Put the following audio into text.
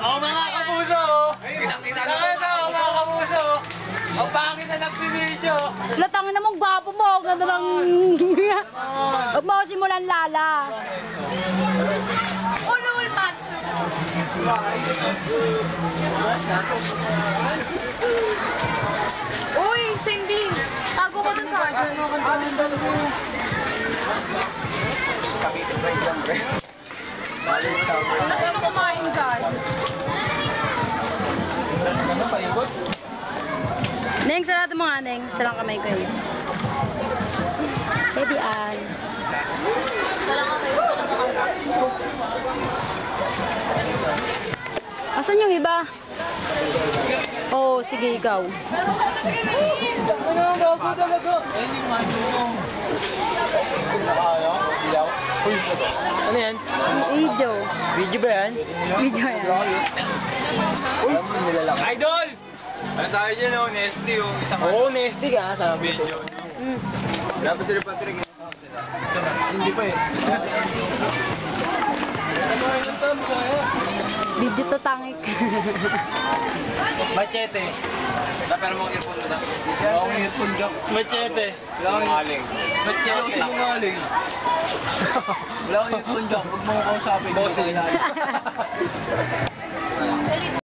Oh, mga kapuso! Kita-kita na mga kapuso! Ang pangit na nagpibidyo! Latangin namang gwapo mo. Ganda lang. Huwag mo simulan lala. Ulul macho. Uy, Cindy. Tago ko dun sa akin. Ano kumain dyan? Neng, sarado mo nga, Neng. Sarang kamay ko yun. Baby Ann. Asan yung iba? Oh, sige, ikaw. Ano yan? Video. Video ba yan? Video yan. Idol! Ano tayo dyan, oh? Nesty, oh. Oo, Nesty ka, sa video. Dapat sila Patrick. Hindi pa eh. Video to tangik. Machete. Pero mo earphone mo na. Oo, earphone ka. Machete. Sinungaling. Machete. Sinungaling. Wala akong earphone ka. Huwag mo kausapin. Bossing.